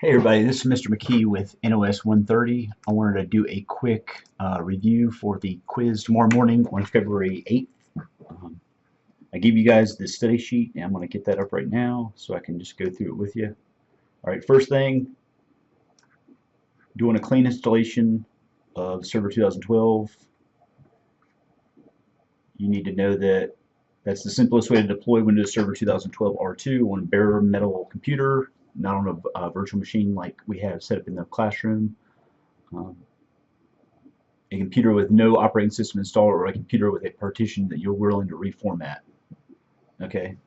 Hey everybody, this is Mr. McKee with NOS 130. I wanted to do a quick review for the quiz tomorrow morning on February 8th. I gave you guys the study sheet and I'm going to get that up right now so I can just go through it with you. Alright, first thing, doing a clean installation of Server 2012. You need to know that that's the simplest way to deploy Windows Server 2012 R2 on a bare metal computer, not on a virtual machine like we have set up in the classroom. A computer with no operating system installed, or a computer with a partition that you're willing to reformat. Okay,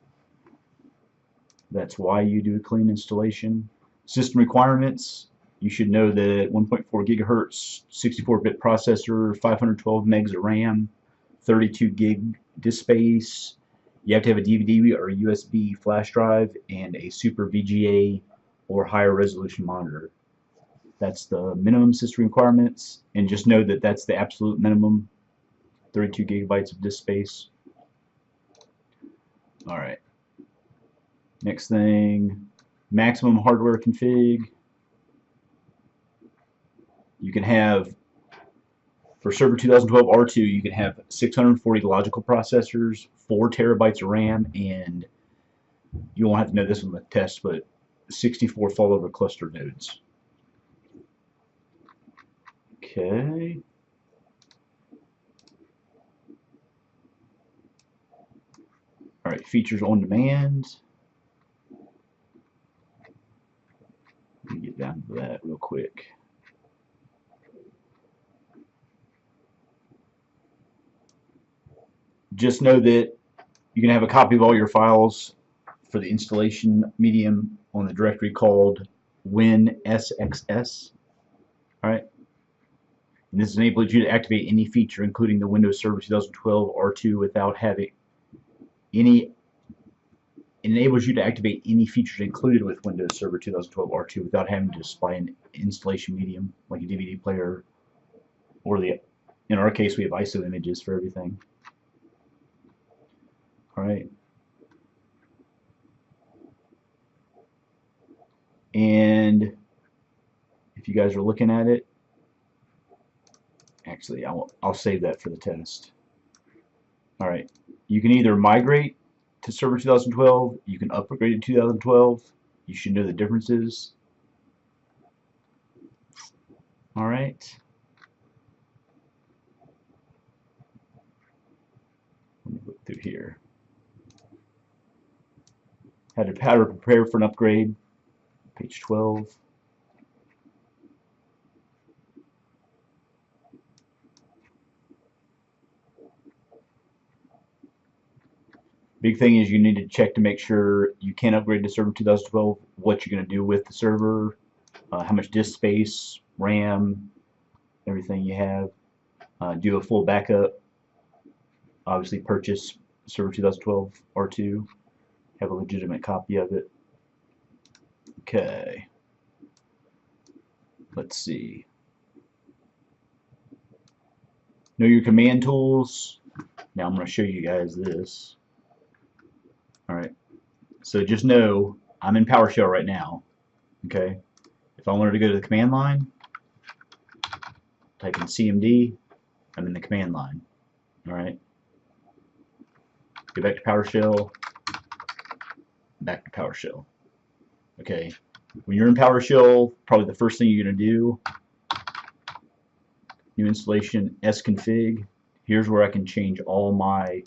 that's why you do a clean installation. System requirements: you should know that 1.4 gigahertz, 64-bit processor, 512 megs of RAM, 32 gig disk space. You have to have a DVD or a USB flash drive and a super VGA or higher resolution monitor. That's the minimum system requirements, and just know that that's the absolute minimum, 32 gigabytes of disk space. Alright, next thing, maximum hardware config. You can have, for Server 2012 R2, you can have 640 logical processors, 4 terabytes of RAM, and you won't have to know this on the test, but 64 failover cluster nodes. Okay. Alright, features on demand. Let me get down to that real quick. Just know that you can have a copy of all your files for the installation medium on the directory called WinSXS. Alright. And this enables you to activate any feature, including the Windows Server 2012 R2, without having any. It enables you to activate any features included with Windows Server 2012 R2 without having to supply an installation medium like a DVD player, or in our case we have ISO images for everything. Alright. And if you guys are looking at it, actually I'll save that for the test. Alright, you can either migrate to Server 2012, you can upgrade to 2012. You should know the differences. Alright. Let me look through here. How to prepare for an upgrade, page 12. Big thing is you need to check to make sure you can upgrade to Server 2012, what you're going to do with the server, how much disk space, RAM, everything you have. Do a full backup. Obviously purchase Server 2012 R2. Have a legitimate copy of it. Okay. Let's see. Know your command tools. Now I'm going to show you guys this. Alright, so just know I'm in PowerShell right now. Okay, if I wanted to go to the command line, type in CMD, I'm in the command line. Alright, go back to PowerShell, back to PowerShell. Okay, when you're in PowerShell, probably the first thing you're going to do, new installation, sconfig. Here's where I can change all my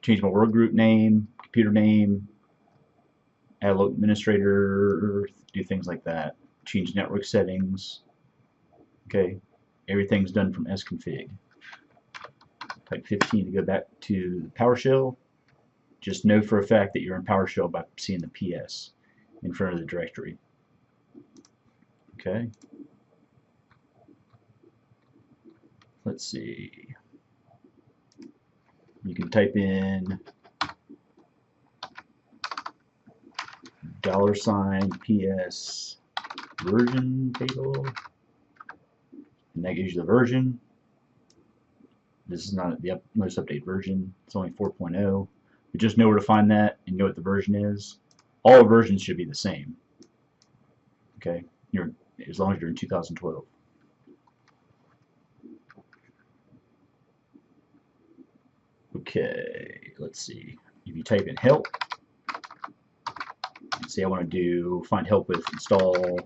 change my work group name, computer name, add a local administrator, do things like that. Change network settings. Okay, everything's done from sconfig. Type 15 to go back to PowerShell. Just know for a fact that you're in PowerShell by seeing the PS in front of the directory. Okay. Let's see. You can type in $PS version table, and that gives you the version. This is not the most updated version, it's only 4.0. But just know where to find that and know what the version is. All versions should be the same. Okay, as long as you're in 2012. Okay, let's see. If you type in help, say I want to do find help with install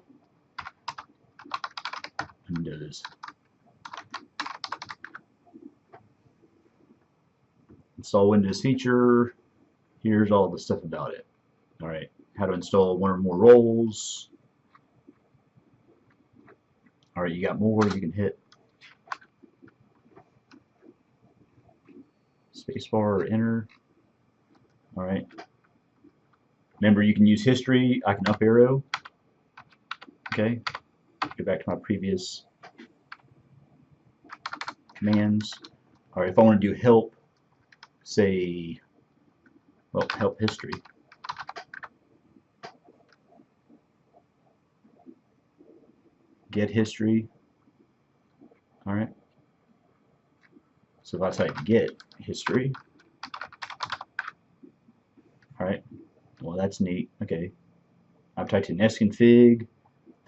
Windows. Install Windows feature. Here's all the stuff about it. All right, how to install one or more roles. All right, you got more. You can hit spacebar or enter. All right. Remember, you can use history. I can up arrow. Okay. Go back to my previous commands. All right. If I want to do help, say, well, help history. Get history. All right. So if I type get history, all right. Well, that's neat. Okay. I've typed in sconfig,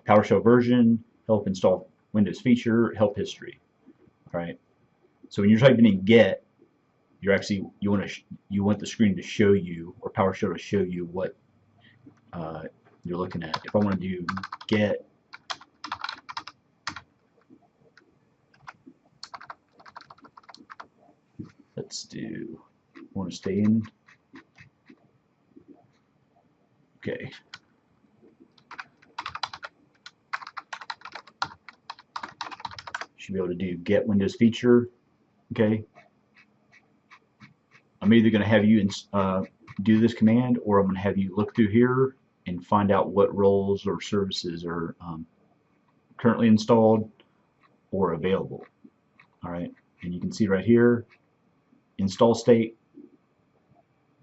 PowerShell version, help install Windows feature, help history. All right. So when you're typing in get, you're actually you want the screen to show you, or PowerShell to show you what you're looking at. If I want to do get let's do want to stay in. Okay. Should be able to do get Windows feature. Okay. I'm either going to have you do this command, or I'm going to have you look through here and find out what roles or services are currently installed or available. All right. And you can see right here, install state,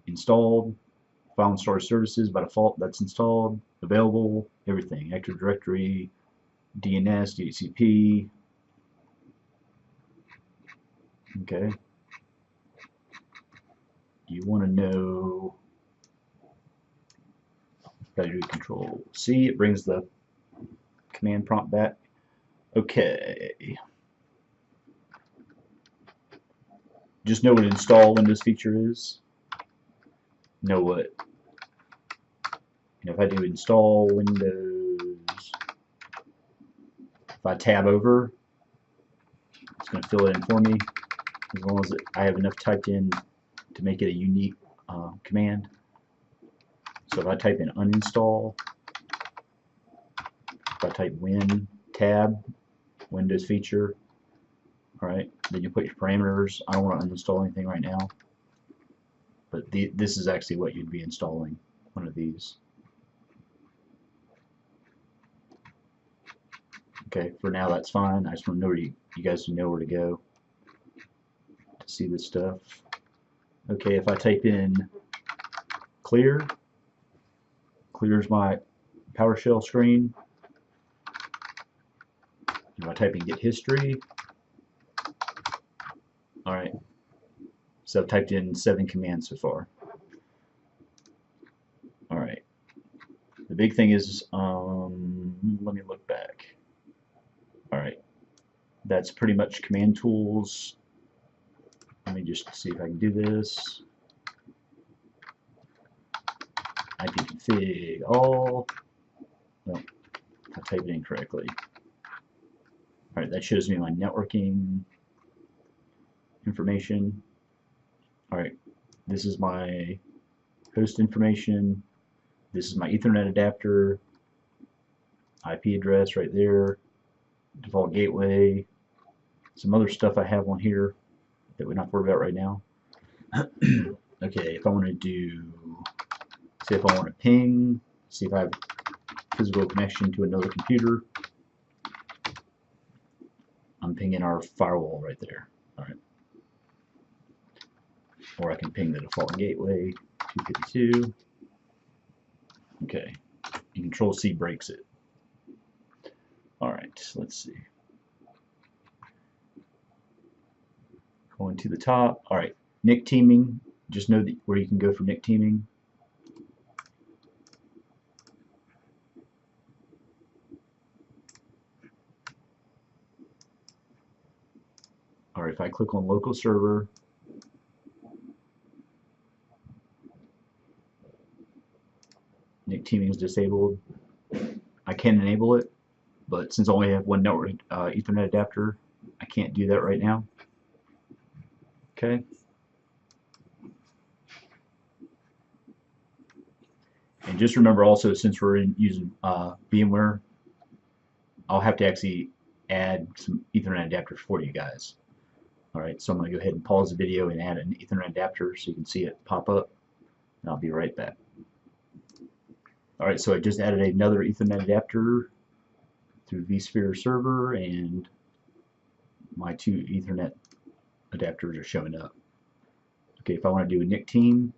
installed, file and storage services by default, that's installed, available, everything, Active Directory, DNS, DHCP. Okay. You want to know, gotta do Control C, it brings the command prompt back. Okay. Just know what install Windows feature is. Know what, if I do install Windows, if I tab over, it's going to fill it in for me, as long as I have enough typed in to make it a unique command. So if I type in uninstall, if I type win tab Windows feature, all right, then you put your parameters. I don't want to uninstall anything right now, but this is actually what you'd be installing, one of these. Okay, for now that's fine. I just want to know where you guys know where to go to see this stuff. Okay, if I type in clears my PowerShell screen. If I type in get history, all right. So I've typed in 7 commands so far. All right. The big thing is, let me look back. All right. That's pretty much command tools. Let me just see if I can do this. ipconfig all. Well, I typed it incorrectly. All right, that shows me my networking information. All right, this is my host information. This is my Ethernet adapter, IP address right there, default gateway, some other stuff I have on here that we're not worried about right now. Okay, if I want to do, say if I want to ping, see if I have physical connection to another computer, I'm pinging our firewall right there. All right. Or I can ping the default gateway, 252. Okay, and Control C breaks it. All right, let's see. Going to the top. All right, NIC teaming. Just know that where you can go for NIC teaming. Alright, if I click on local server, NIC teaming is disabled. I can enable it, but since I only have one network Ethernet adapter, I can't do that right now. Okay. And just remember also, since we're using VMware, I'll have to actually add some Ethernet adapters for you guys. Alright, so I'm going to go ahead and pause the video and add an Ethernet adapter so you can see it pop up, and I'll be right back. Alright, so I just added another Ethernet adapter through vSphere server, and my two Ethernet adapters are showing up. Okay, if I want to do a NIC team,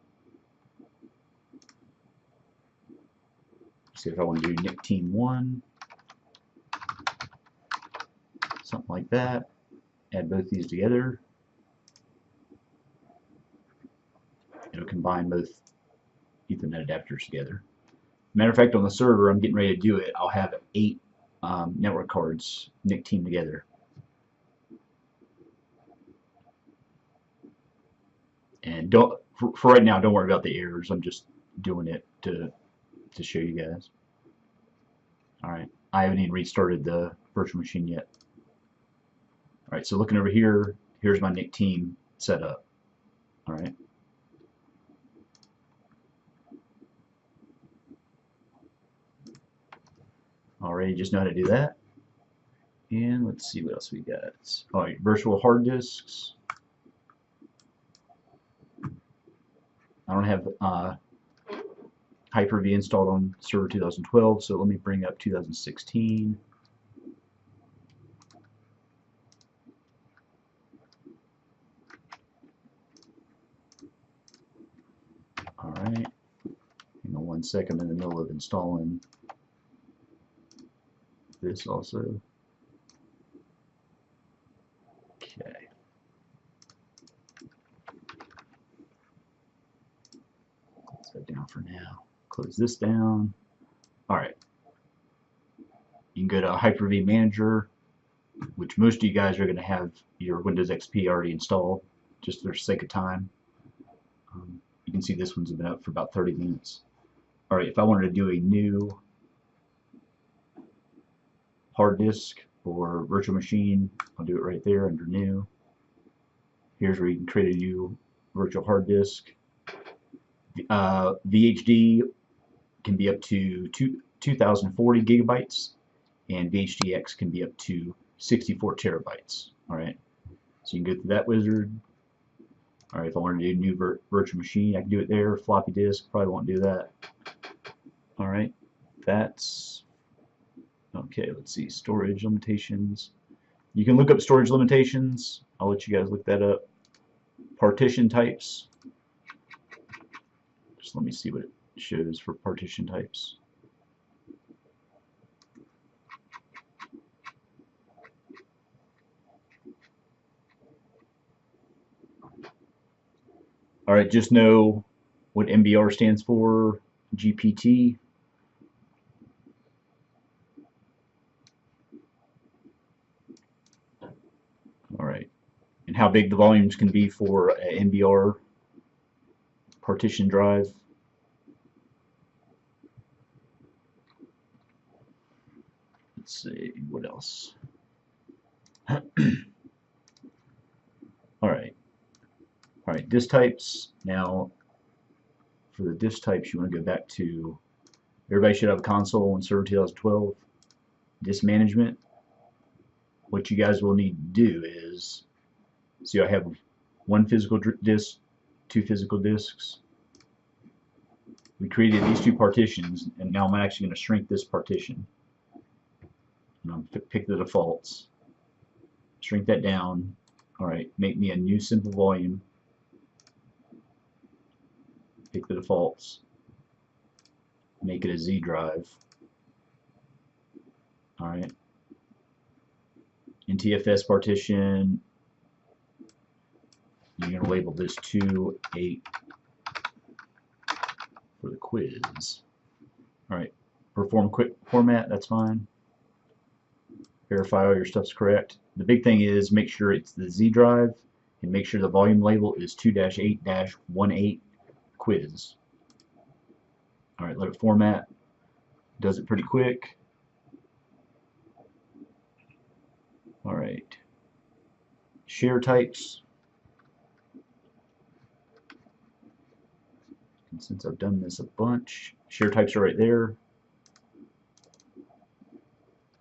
see if I want to do NIC team 1, something like that, add both these together. It'll combine both Ethernet adapters together. Matter of fact, on the server, I'm getting ready to do it. I'll have 8 network cards NIC team together. And don't, for right now, don't worry about the errors. I'm just doing it to show you guys. Alright, I haven't even restarted the virtual machine yet. Alright, so looking over here, here's my NIC team set up. Alright. Already just know how to do that. And let's see what else we got. Alright, virtual hard disks. I don't have HyperV installed on server 2012, so let me bring up 2016. Alright, hang on 1 second, I'm in the middle of installing this also. Okay. Let's go down for now. Close this down. Alright. You can go to HyperV Manager, which most of you guys are going to have your Windows XP already installed, just for the sake of time. You can see this one's been up for about 30 minutes. Alright, if I wanted to do a new hard disk or virtual machine, I'll do it right there under new. Here's where you can create a new virtual hard disk. VHD can be up to 2040 gigabytes, and VHDX can be up to 64 terabytes. Alright, so you can go through that wizard. Alright, if I want to do a new virtual machine, I can do it there. Floppy disk, probably won't do that. Alright, that's okay. Let's see, storage limitations. You can look up storage limitations. I'll let you guys look that up. Partition types. Just let me see what it shows for partition types. Alright, just know what MBR stands for, GPT. Alright, and how big the volumes can be for an MBR partition drive. Let's see, what else? Alright. Alright, disk types. Now, for the disk types, you want to go back to, everybody should have a console on server 2012. Disk management. What you guys will need to do is, see, I have one physical disk, 2 physical disks. We created these 2 partitions, and now I'm actually going to shrink this partition. And I'll pick the defaults, shrink that down. Alright, make me a new simple volume. Pick the defaults, make it a Z drive. Alright. NTFS partition, you're going to label this 2.8 for the quiz. Alright, perform quick format, that's fine. Verify all your stuff's correct. the big thing is make sure it's the Z drive and make sure the volume label is 2-8-18 quiz. Alright, let it format. Does it pretty quick. Alright. Share types. And since I've done this a bunch, share types are right there.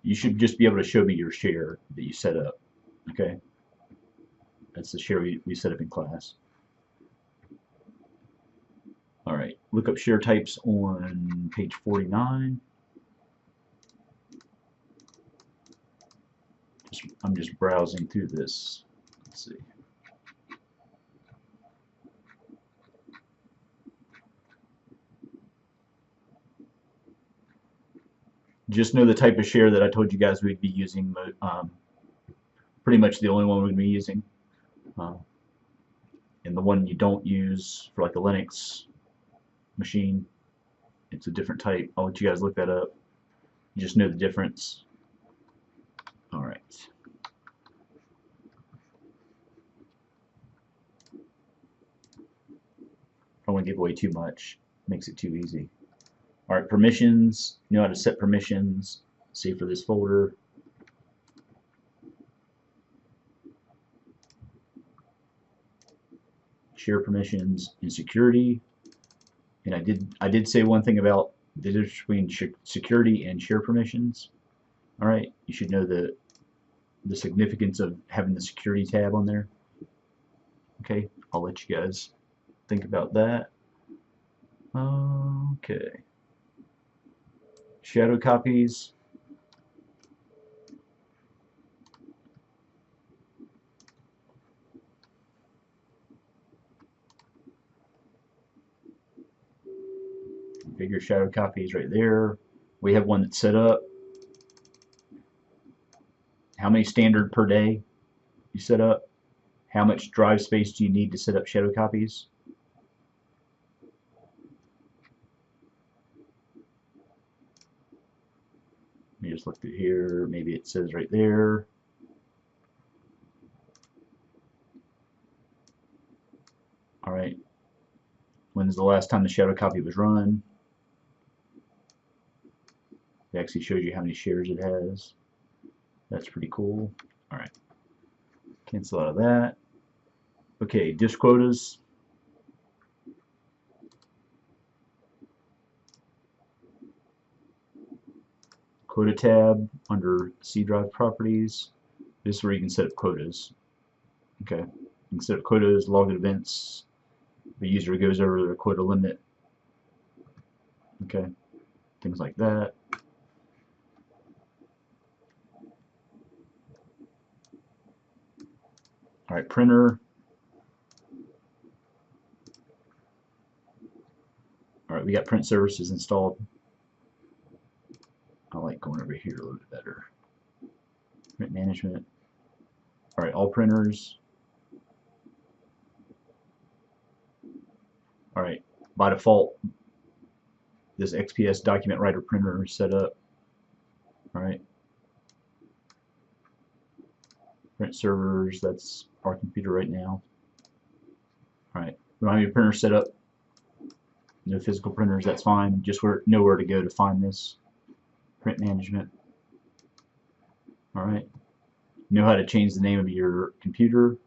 You should just be able to show me your share that you set up. Okay? That's the share we set up in class. Alright, look up share types on page 49. I'm just browsing through this. Let's see. Just know the type of share that I told you guys we'd be using. Pretty much the only one we'd be using. And the one you don't use for like a Linux machine, it's a different type. I'll let you guys look that up. You just know the difference. Alright. I don't want to give away too much. Makes it too easy. Alright, permissions. You know how to set permissions. Say for this folder. Share permissions and security. And I did say one thing about the difference between security and share permissions. Alright, you should know the significance of having the security tab on there. Okay, I'll let you guys think about that. Okay. Shadow copies. Configure shadow copies right there. We have one that's set up. How many standard per day you set up? How much drive space do you need to set up shadow copies? Let me just look through here. Maybe it says right there. Alright. When's the last time the shadow copy was run? It actually shows you how many shares it has. That's pretty cool. Alright. Cancel out of that. Okay, disk quotas. Quota tab under C drive properties. This is where you can set up quotas. Okay. You can set up quotas, logged events. The user goes over their quota limit. Okay. Things like that. Alright, printer. Alright, we got print services installed. I like going over here a little bit better. Print management. Alright, all printers. Alright, by default, this XPS document writer printer is set up. Alright. Print servers, that's our computer right now. Alright, we don't have any printers set up. No physical printers, that's fine. Just know where to go to find this. Print management. Alright. Know how to change the name of your computer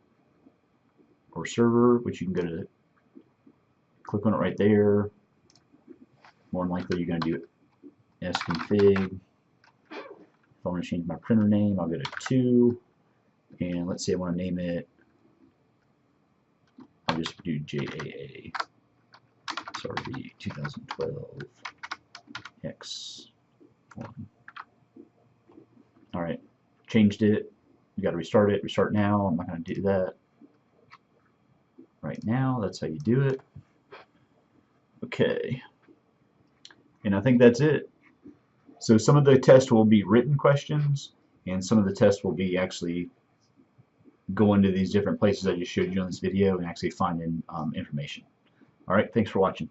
or server, which you can go to click on it right there. More than likely you're going to do sconfig. If I want to change my printer name, I'll go to 2. And let's say I want to name it, I'll just do JAA. Sorry, 2012 X1. Alright, changed it. You got to restart it. Restart now. I'm not going to do that right now. That's how you do it. Okay. And I think that's it. So some of the tests will be written questions, and some of the tests will be actually go into these different places I just showed you on this video and actually finding information. Alright, thanks for watching.